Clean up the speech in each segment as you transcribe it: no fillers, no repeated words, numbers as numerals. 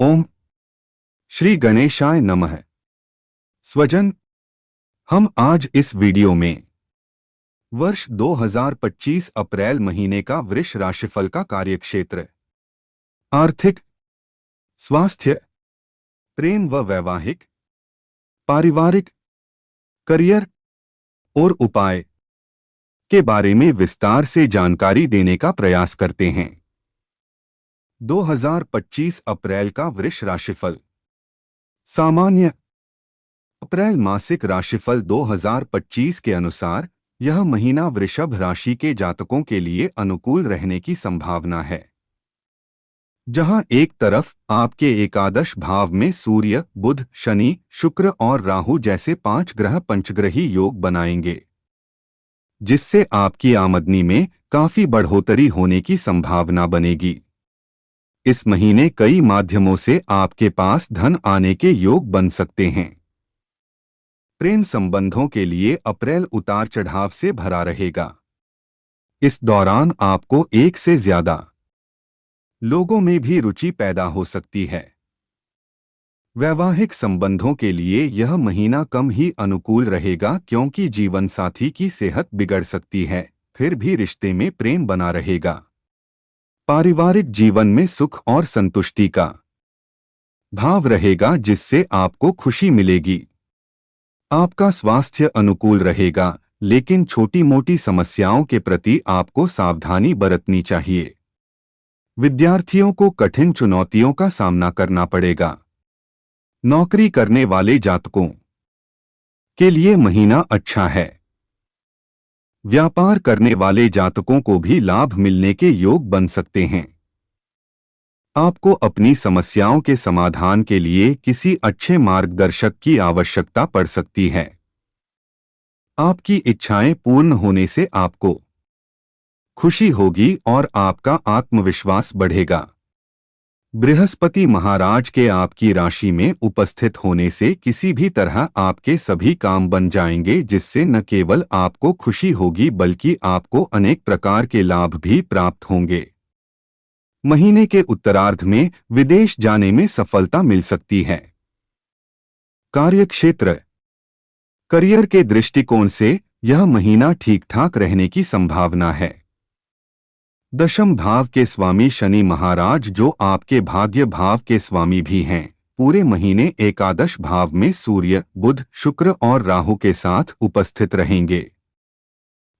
ओम श्री गणेशाय नमः। स्वजन, हम आज इस वीडियो में वर्ष 2025 अप्रैल महीने का वृष राशिफल का कार्यक्षेत्र, आर्थिक, स्वास्थ्य, प्रेम व वैवाहिक, पारिवारिक, करियर और उपाय के बारे में विस्तार से जानकारी देने का प्रयास करते हैं। 2025 अप्रैल का वृष राशिफल। सामान्य अप्रैल मासिक राशिफल 2025 के अनुसार यह महीना वृषभ राशि के जातकों के लिए अनुकूल रहने की संभावना है। जहां एक तरफ आपके एकादश भाव में सूर्य, बुध, शनि, शुक्र और राहु जैसे 5 ग्रह पंचग्रही योग बनाएंगे, जिससे आपकी आमदनी में काफी बढ़ोतरी होने की संभावना बनेगी। इस महीने कई माध्यमों से आपके पास धन आने के योग बन सकते हैं। प्रेम संबंधों के लिए अप्रैल उतार चढ़ाव से भरा रहेगा। इस दौरान आपको एक से ज्यादा लोगों में भी रुचि पैदा हो सकती है। वैवाहिक संबंधों के लिए यह महीना कम ही अनुकूल रहेगा, क्योंकि जीवन साथी की सेहत बिगड़ सकती है, फिर भी रिश्ते में प्रेम बना रहेगा। पारिवारिक जीवन में सुख और संतुष्टि का भाव रहेगा, जिससे आपको खुशी मिलेगी। आपका स्वास्थ्य अनुकूल रहेगा, लेकिन छोटी मोटी समस्याओं के प्रति आपको सावधानी बरतनी चाहिए। विद्यार्थियों को कठिन चुनौतियों का सामना करना पड़ेगा। नौकरी करने वाले जातकों के लिए महीना अच्छा है। व्यापार करने वाले जातकों को भी लाभ मिलने के योग बन सकते हैं। आपको अपनी समस्याओं के समाधान के लिए किसी अच्छे मार्गदर्शक की आवश्यकता पड़ सकती है। आपकी इच्छाएं पूर्ण होने से आपको खुशी होगी और आपका आत्मविश्वास बढ़ेगा। बृहस्पति महाराज के आपकी राशि में उपस्थित होने से किसी भी तरह आपके सभी काम बन जाएंगे, जिससे न केवल आपको खुशी होगी बल्कि आपको अनेक प्रकार के लाभ भी प्राप्त होंगे। महीने के उत्तरार्ध में विदेश जाने में सफलता मिल सकती है। कार्यक्षेत्र, करियर के दृष्टिकोण से यह महीना ठीक ठाक रहने की संभावना है। दशम भाव के स्वामी शनि महाराज, जो आपके भाग्य भाव के स्वामी भी हैं, पूरे महीने एकादश भाव में सूर्य, बुध, शुक्र और राहु के साथ उपस्थित रहेंगे,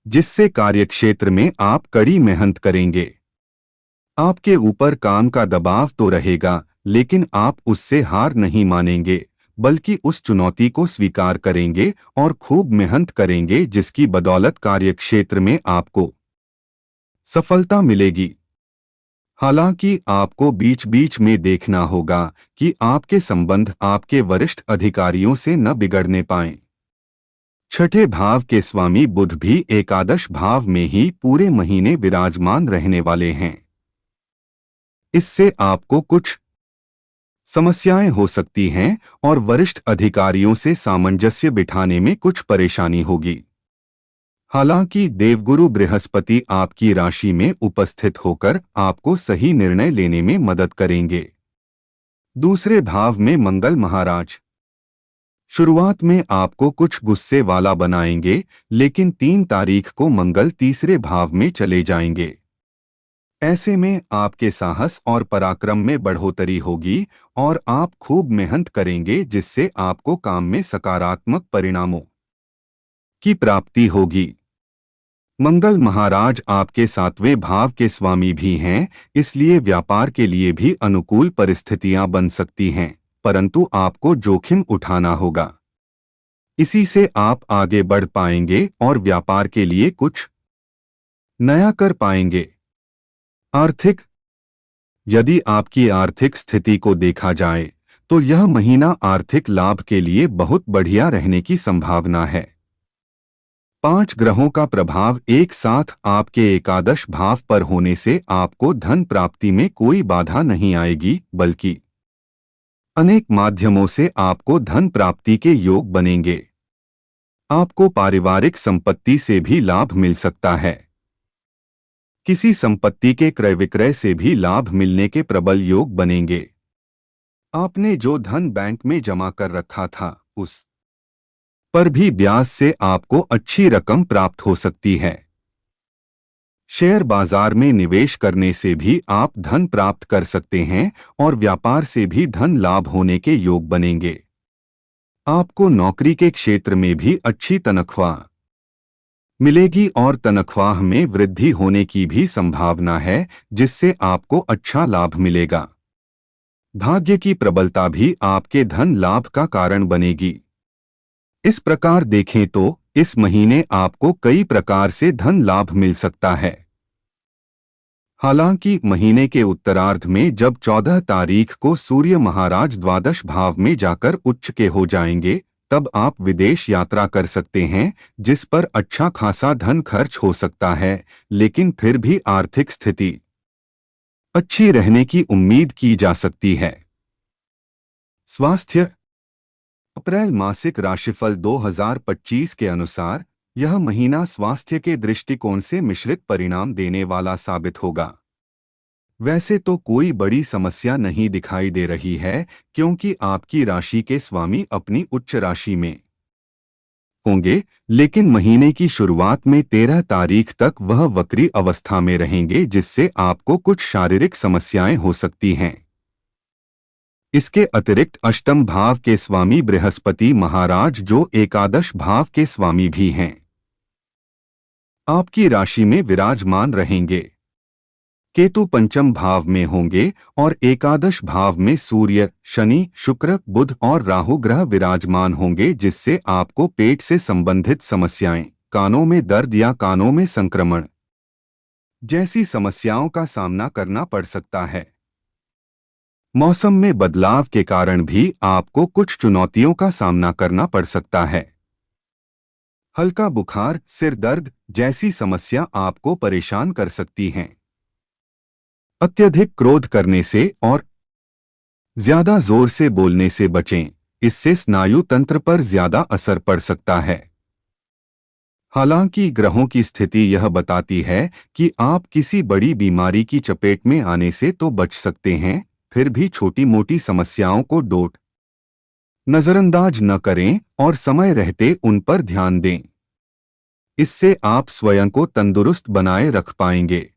जिससे कार्यक्षेत्र में आप कड़ी मेहनत करेंगे। आपके ऊपर काम का दबाव तो रहेगा, लेकिन आप उससे हार नहीं मानेंगे, बल्कि उस चुनौती को स्वीकार करेंगे और खूब मेहनत करेंगे, जिसकी बदौलत कार्यक्षेत्र में आपको सफलता मिलेगी। हालांकि आपको बीच बीच में देखना होगा कि आपके संबंध आपके वरिष्ठ अधिकारियों से न बिगड़ने पाएं। छठे भाव के स्वामी बुध भी एकादश भाव में ही पूरे महीने विराजमान रहने वाले हैं। इससे आपको कुछ समस्याएं हो सकती हैं और वरिष्ठ अधिकारियों से सामंजस्य बिठाने में कुछ परेशानी होगी। हालांकि देवगुरु बृहस्पति आपकी राशि में उपस्थित होकर आपको सही निर्णय लेने में मदद करेंगे। दूसरे भाव में मंगल महाराज शुरुआत में आपको कुछ गुस्से वाला बनाएंगे, लेकिन 3 तारीख को मंगल तीसरे भाव में चले जाएंगे। ऐसे में आपके साहस और पराक्रम में बढ़ोतरी होगी और आप खूब मेहनत करेंगे, जिससे आपको काम में सकारात्मक परिणामों की प्राप्ति होगी। मंगल महाराज आपके 7वें भाव के स्वामी भी हैं, इसलिए व्यापार के लिए भी अनुकूल परिस्थितियां बन सकती हैं, परंतु आपको जोखिम उठाना होगा। इसी से आप आगे बढ़ पाएंगे और व्यापार के लिए कुछ नया कर पाएंगे। आर्थिक, यदि आपकी आर्थिक स्थिति को देखा जाए तो यह महीना आर्थिक लाभ के लिए बहुत बढ़िया रहने की संभावना है। 5 ग्रहों का प्रभाव एक साथ आपके एकादश भाव पर होने से आपको धन प्राप्ति में कोई बाधा नहीं आएगी, बल्कि अनेक माध्यमों से आपको धन प्राप्ति के योग बनेंगे। आपको पारिवारिक संपत्ति से भी लाभ मिल सकता है। किसी संपत्ति के क्रय विक्रय से भी लाभ मिलने के प्रबल योग बनेंगे। आपने जो धन बैंक में जमा कर रखा था उस पर भी ब्याज से आपको अच्छी रकम प्राप्त हो सकती है। शेयर बाजार में निवेश करने से भी आप धन प्राप्त कर सकते हैं और व्यापार से भी धन लाभ होने के योग बनेंगे। आपको नौकरी के क्षेत्र में भी अच्छी तनख्वाह मिलेगी और तनख्वाह में वृद्धि होने की भी संभावना है, जिससे आपको अच्छा लाभ मिलेगा। भाग्य की प्रबलता भी आपके धन लाभ का कारण बनेगी। इस प्रकार देखें तो इस महीने आपको कई प्रकार से धन लाभ मिल सकता है। हालांकि महीने के उत्तरार्ध में जब 14 तारीख को सूर्य महाराज द्वादश भाव में जाकर उच्च के हो जाएंगे, तब आप विदेश यात्रा कर सकते हैं, जिस पर अच्छा खासा धन खर्च हो सकता है, लेकिन फिर भी आर्थिक स्थिति अच्छी रहने की उम्मीद की जा सकती है। स्वास्थ्य। अप्रैल मासिक राशिफल 2025 के अनुसार यह महीना स्वास्थ्य के दृष्टिकोण से मिश्रित परिणाम देने वाला साबित होगा। वैसे तो कोई बड़ी समस्या नहीं दिखाई दे रही है, क्योंकि आपकी राशि के स्वामी अपनी उच्च राशि में होंगे, लेकिन महीने की शुरुआत में 13 तारीख तक वह वक्री अवस्था में रहेंगे, जिससे आपको कुछ शारीरिक समस्याएं हो सकती हैं। इसके अतिरिक्त अष्टम भाव के स्वामी बृहस्पति महाराज, जो एकादश भाव के स्वामी भी हैं, आपकी राशि में विराजमान रहेंगे। केतु पंचम भाव में होंगे और एकादश भाव में सूर्य, शनि, शुक्र, बुध और राहु ग्रह विराजमान होंगे, जिससे आपको पेट से संबंधित समस्याएं, कानों में दर्द या कानों में संक्रमण जैसी समस्याओं का सामना करना पड़ सकता है। मौसम में बदलाव के कारण भी आपको कुछ चुनौतियों का सामना करना पड़ सकता है। हल्का बुखार, सिर दर्द जैसी समस्या आपको परेशान कर सकती हैं। अत्यधिक क्रोध करने से और ज्यादा जोर से बोलने से बचें, इससे स्नायु तंत्र पर ज्यादा असर पड़ सकता है। हालांकि ग्रहों की स्थिति यह बताती है कि आप किसी बड़ी बीमारी की चपेट में आने से तो बच सकते हैं, फिर भी छोटी मोटी समस्याओं को डोट नजरअंदाज न करें और समय रहते उन पर ध्यान दें। इससे आप स्वयं को तंदुरुस्त बनाए रख पाएंगे।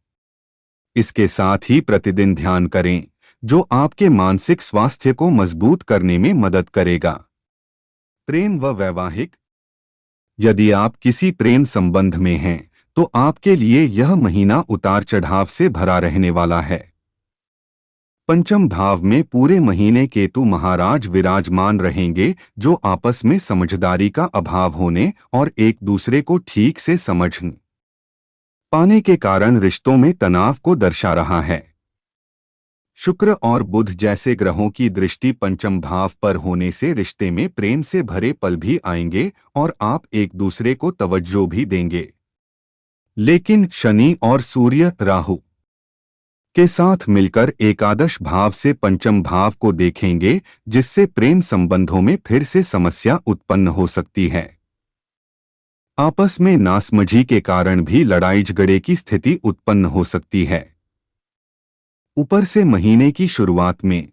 इसके साथ ही प्रतिदिन ध्यान करें, जो आपके मानसिक स्वास्थ्य को मजबूत करने में मदद करेगा। प्रेम व वैवाहिक। यदि आप किसी प्रेम संबंध में हैं, तो आपके लिए यह महीना उतार चढ़ाव से भरा रहने वाला है। पंचम भाव में पूरे महीने केतु महाराज विराजमान रहेंगे, जो आपस में समझदारी का अभाव होने और एक दूसरे को ठीक से समझ पाने के कारण रिश्तों में तनाव को दर्शा रहा है। शुक्र और बुध जैसे ग्रहों की दृष्टि पंचम भाव पर होने से रिश्ते में प्रेम से भरे पल भी आएंगे और आप एक दूसरे को तवज्जो भी देंगे। लेकिन शनि और सूर्य, राहु के साथ मिलकर एकादश भाव से पंचम भाव को देखेंगे, जिससे प्रेम संबंधों में फिर से समस्या उत्पन्न हो सकती है। आपस में नासमझी के कारण भी लड़ाई झगड़े की स्थिति उत्पन्न हो सकती है। ऊपर से महीने की शुरुआत में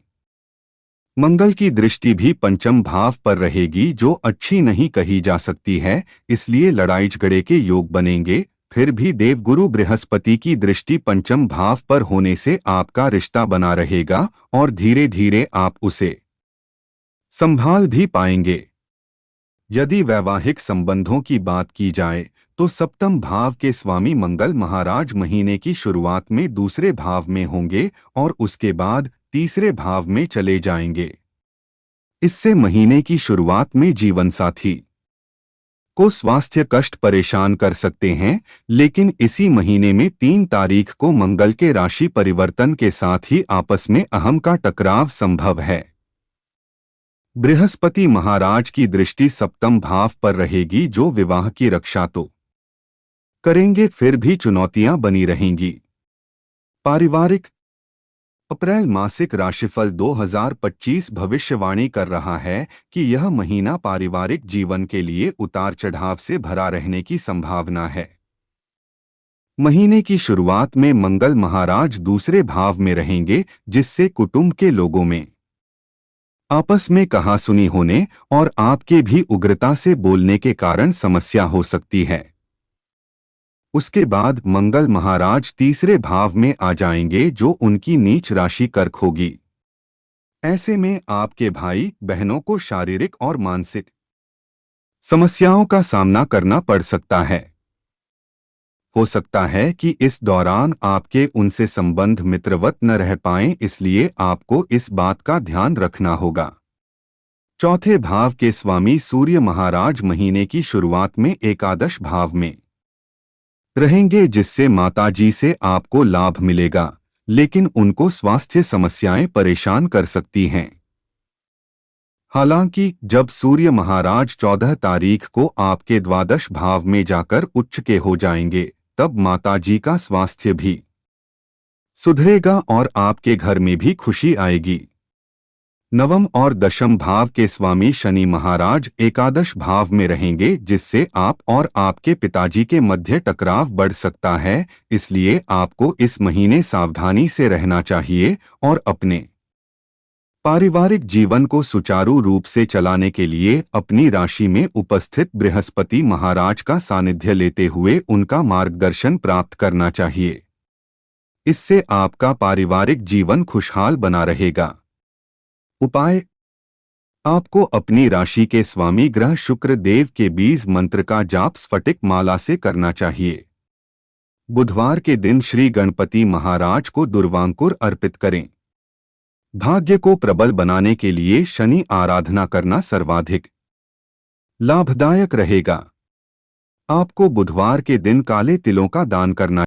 मंगल की दृष्टि भी पंचम भाव पर रहेगी, जो अच्छी नहीं कही जा सकती है, इसलिए लड़ाई झगड़े के योग बनेंगे। फिर भी देवगुरु बृहस्पति की दृष्टि पंचम भाव पर होने से आपका रिश्ता बना रहेगा और धीरे धीरे आप उसे संभाल भी पाएंगे। यदि वैवाहिक संबंधों की बात की जाए, तो सप्तम भाव के स्वामी मंगल महाराज महीने की शुरुआत में दूसरे भाव में होंगे और उसके बाद तीसरे भाव में चले जाएंगे। इससे महीने की शुरुआत में जीवनसाथी को स्वास्थ्य कष्ट परेशान कर सकते हैं, लेकिन इसी महीने में 3 तारीख को मंगल के राशि परिवर्तन के साथ ही आपस में अहम का टकराव संभव है। बृहस्पति महाराज की दृष्टि सप्तम भाव पर रहेगी, जो विवाह की रक्षा तो करेंगे, फिर भी चुनौतियां बनी रहेंगी। पारिवारिक। अप्रैल मासिक राशिफल 2025 भविष्यवाणी कर रहा है कि यह महीना पारिवारिक जीवन के लिए उतार चढ़ाव से भरा रहने की संभावना है। महीने की शुरुआत में मंगल महाराज दूसरे भाव में रहेंगे, जिससे कुटुंब के लोगों में आपस में कहासुनी होने और आपके भी उग्रता से बोलने के कारण समस्या हो सकती है। उसके बाद मंगल महाराज तीसरे भाव में आ जाएंगे जो उनकी नीच राशि कर्क होगी। ऐसे में आपके भाई बहनों को शारीरिक और मानसिक समस्याओं का सामना करना पड़ सकता है। हो सकता है कि इस दौरान आपके उनसे संबंध मित्रवत न रह पाएं, इसलिए आपको इस बात का ध्यान रखना होगा। चौथे भाव के स्वामी सूर्य महाराज महीने की शुरुआत में एकादश भाव में रहेंगे, जिससे माताजी से आपको लाभ मिलेगा, लेकिन उनको स्वास्थ्य समस्याएं परेशान कर सकती हैं। हालांकि जब सूर्य महाराज 14 तारीख को आपके द्वादश भाव में जाकर उच्च के हो जाएंगे, तब माताजी का स्वास्थ्य भी सुधरेगा और आपके घर में भी खुशी आएगी। नवम और दशम भाव के स्वामी शनि महाराज एकादश भाव में रहेंगे, जिससे आप और आपके पिताजी के मध्य टकराव बढ़ सकता है, इसलिए आपको इस महीने सावधानी से रहना चाहिए और अपने पारिवारिक जीवन को सुचारू रूप से चलाने के लिए अपनी राशि में उपस्थित बृहस्पति महाराज का सानिध्य लेते हुए उनका मार्गदर्शन प्राप्त करना चाहिए। इससे आपका पारिवारिक जीवन खुशहाल बना रहेगा। उपाय: आपको अपनी राशि के स्वामी ग्रह शुक्र देव के बीज मंत्र का जाप स्फटिक माला से करना चाहिए। बुधवार के दिन श्री गणपति महाराज को दुर्वांकुर अर्पित करें। भाग्य को प्रबल बनाने के लिए शनि आराधना करना सर्वाधिक लाभदायक रहेगा। आपको बुधवार के दिन काले तिलों का दान करना